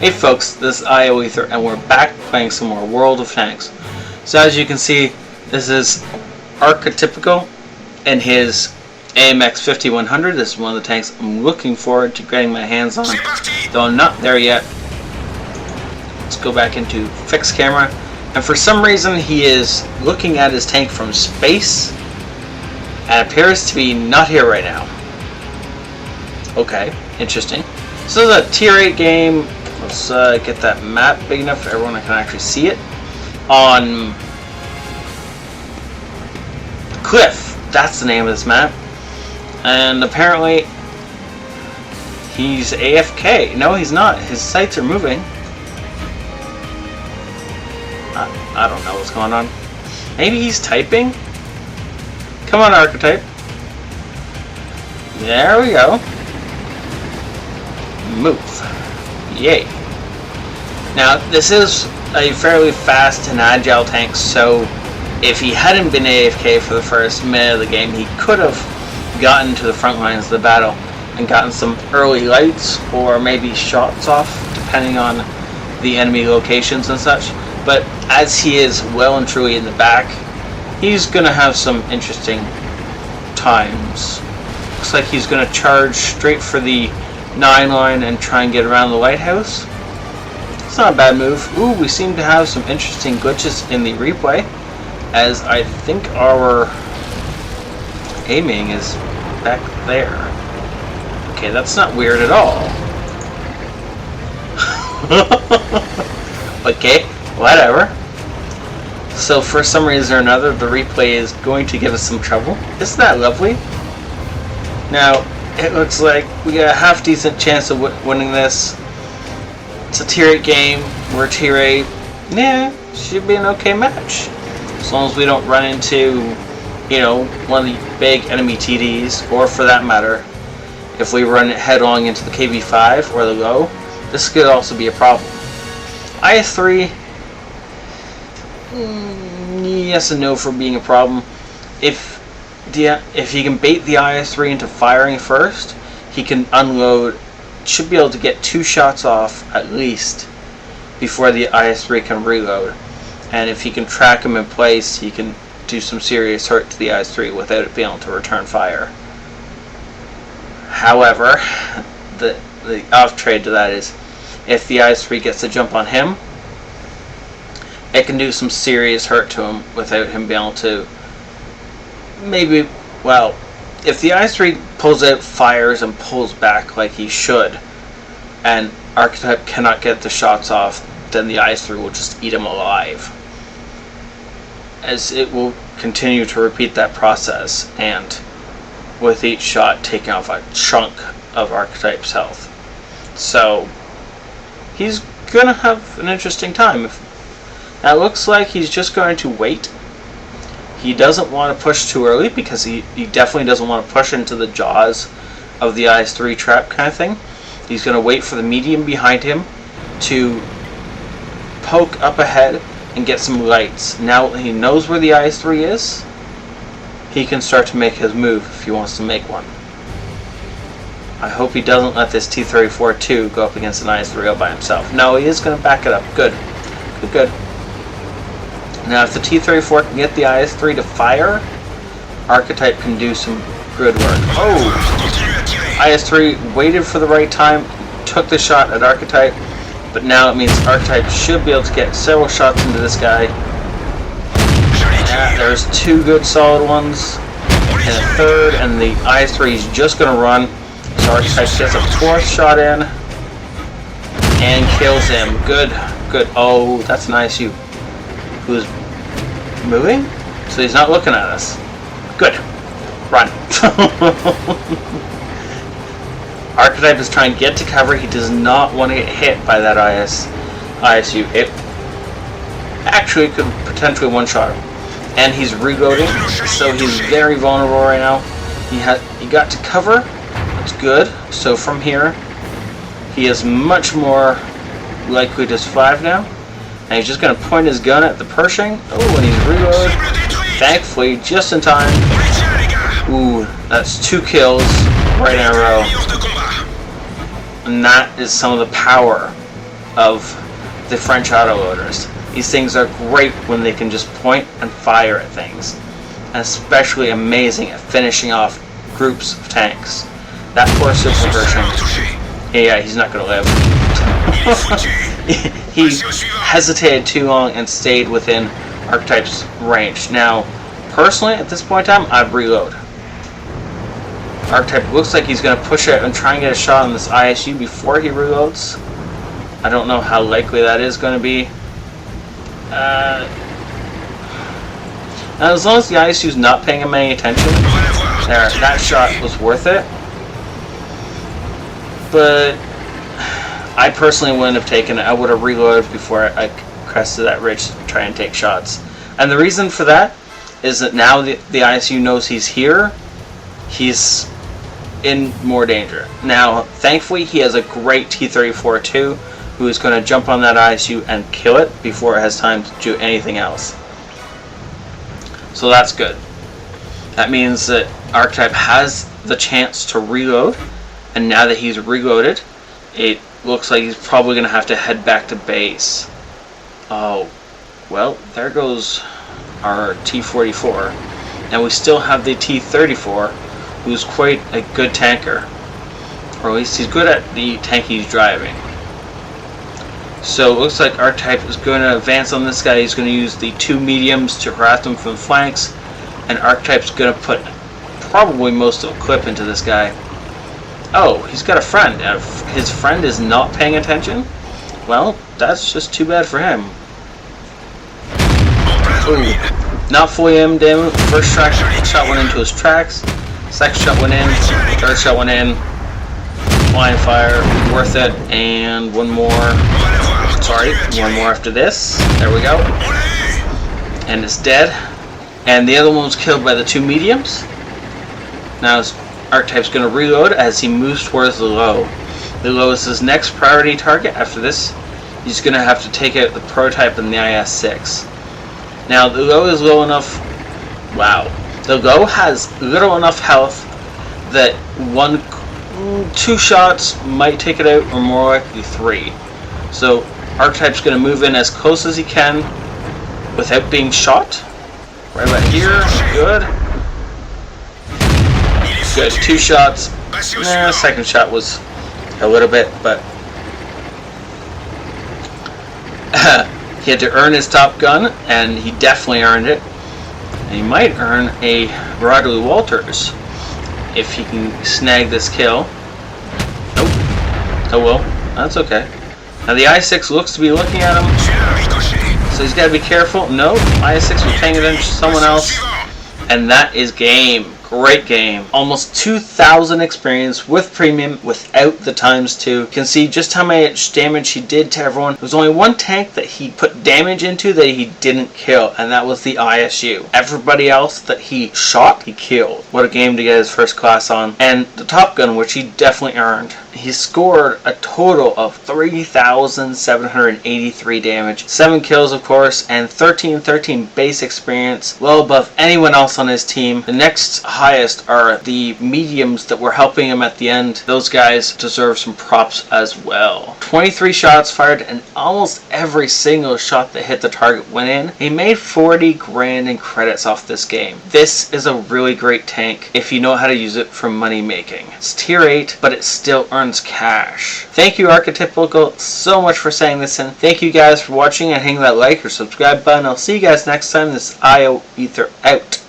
Hey folks, this is IO Ether and we're back playing some more World of Tanks. So as you can see, this is Archetypical and his AMX 5100. This is one of the tanks I'm looking forward to getting my hands on, though I'm not there yet. Let's go back into fixed camera, and for some reason he is looking at his tank from space and appears to be not here right now. Okay, interesting. So this is a tier 8 game. Let's get that map big enough for everyone can actually see it. On Cliff, that's the name of this map. And apparently he's AFK. No, he's not. His sights are moving. I don't know what's going on. Maybe he's typing? Come on, Archetype. There we go. Move. Yay. Now, this is a fairly fast and agile tank, so if he hadn't been AFK for the first minute of the game, he could have gotten to the front lines of the battle and gotten some early lights or maybe shots off, depending on the enemy locations and such. But as he is well and truly in the back, he's going to have some interesting times. Looks like he's going to charge straight for the 9 line and try and get around the lighthouse. It's not a bad move. Ooh, we seem to have some interesting glitches in the replay, as I think our aiming is back there. Okay, that's not weird at all. Okay, whatever. So for some reason or another, the replay is going to give us some trouble. Isn't that lovely? Now, it looks like we got a half decent chance of winning this. It's a tier 8 game. We're tier 8. Yeah, should be an okay match. As long as we don't run into, you know, one of the big enemy TDs, or for that matter, if we run it headlong into the KB5 or the low, this could also be a problem. IS-3, yes and no for being a problem. If he can bait the IS-3 into firing first, he can unload, should be able to get 2 shots off at least before the IS-3 can reload. And if he can track him in place, he can do some serious hurt to the IS-3 without it being able to return fire. However, the off trade to that is, if the IS-3 gets a jump on him, it can do some serious hurt to him without him being able to maybe, well, if the IS-3 pulls out, fires, and pulls back like he should, and Archetype cannot get the shots off, then the IS-3 will just eat him alive. As it will continue to repeat that process, and with each shot taking off a chunk of Archetype's health. So, he's going to have an interesting time. Now it looks like he's just going to wait. He doesn't want to push too early because he definitely doesn't want to push into the jaws of the IS-3 trap kind of thing. He's going to wait for the medium behind him to poke up ahead and get some lights. Now he knows where the IS-3 is, he can start to make his move if he wants to make one. I hope he doesn't let this T-34-2 go up against an IS-3 all by himself. No, he is going to back it up. Good. Good, good. Now if the T-34 can get the IS-3 to fire, Archetype can do some good work. Oh! IS-3 waited for the right time, took the shot at Archetype, but now it means Archetype should be able to get several shots into this guy. Yeah, there's 2 good solid ones, and a third, and the IS-3 is just going to run. So Archetype gets a 4th shot in, and kills him. Good, good. Oh, that's an ISU who's moving, so he's not looking at us. Good. Run. Archetype is trying to get to cover. He does not want to get hit by that ISU. It actually could potentially one-shot him. And he's reloading, so he's very vulnerable right now. He got to cover. That's good. So from here, he is much more likely to survive now. And he's just going to point his gun at the Pershing. Oh, and he's reloaded. Thankfully, just in time. Ooh, that's 2 kills right in a row. And that is some of the power of the French autoloaders. These things are great when they can just point and fire at things, and especially amazing at finishing off groups of tanks. That poor super version, yeah, he's not going to live. He hesitated too long and stayed within Archetype's range. Now, personally, at this point in time, I'd reload. Archetype looks like he's going to push it and try and get a shot on this ISU before he reloads. I don't know how likely that is going to be. As long as the ISU's not paying him any attention, there, that shot was worth it. But I personally wouldn't have taken it. I would have reloaded before I crested that ridge to try and take shots. And the reason for that is that now the ISU knows he's here, he's in more danger. Now, thankfully, he has a great T-34 too, who is going to jump on that ISU and kill it before it has time to do anything else. So that's good. That means that Archetype has the chance to reload, and now that he's reloaded, it looks like he's probably going to have to head back to base. Oh, well, there goes our T-44. And we still have the T-34, who's quite a good tanker. Or at least he's good at the tank he's driving. So it looks like Archetype is going to advance on this guy. He's going to use the 2 mediums to harass him from the flanks. And Archetype's going to put probably most of the clip into this guy. Oh, he's got a friend. If his friend is not paying attention, well, that's just too bad for him. Ooh, not fully aimed him. First shot went into his tracks. Second shot went in. Third shot went in. Flying fire, worth it. And one more. Sorry, one more after this. There we go. And it's dead. And the other one was killed by the 2 mediums. Now Archetype's going to reload as he moves towards the low. The low is his next priority target. After this, he's going to have to take out the prototype and the IS-6. Now the low is low enough. Wow. The low has little enough health that 2 shots might take it out, or more likely 3. So Archetype's going to move in as close as he can without being shot. Right about here. Good. Good. 2 shots. Second shot was a little bit, but he had to earn his Top Gun, and he definitely earned it. And he might earn a Bradley Walters if he can snag this kill. Nope. Oh well, that's okay. Now the I-6 looks to be looking at him, so he's got to be careful. No, I-6 was paying attention to someone else, and that is game. Great game. Almost 2,000 experience with premium without the ×2. You can see just how much damage he did to everyone. There was only one tank that he put damage into that he didn't kill, and that was the ISU. Everybody else that he shot, he killed. What a game to get his first class on. And the Top Gun, which he definitely earned. He scored a total of 3,783 damage, 7 kills of course, and 1313 base experience, well above anyone else on his team. The next highest are the mediums that were helping him at the end. Those guys deserve some props as well. 23 shots fired, and almost every single shot that hit the target went in. He made 40 grand in credits off this game. This is a really great tank if you know how to use it for money making. It's tier 8, but it still earns cash. Thank you, Archetypical, so much for saying this, and thank you guys for watching, and hitting that like or subscribe button. I'll see you guys next time. This is IO Ether out.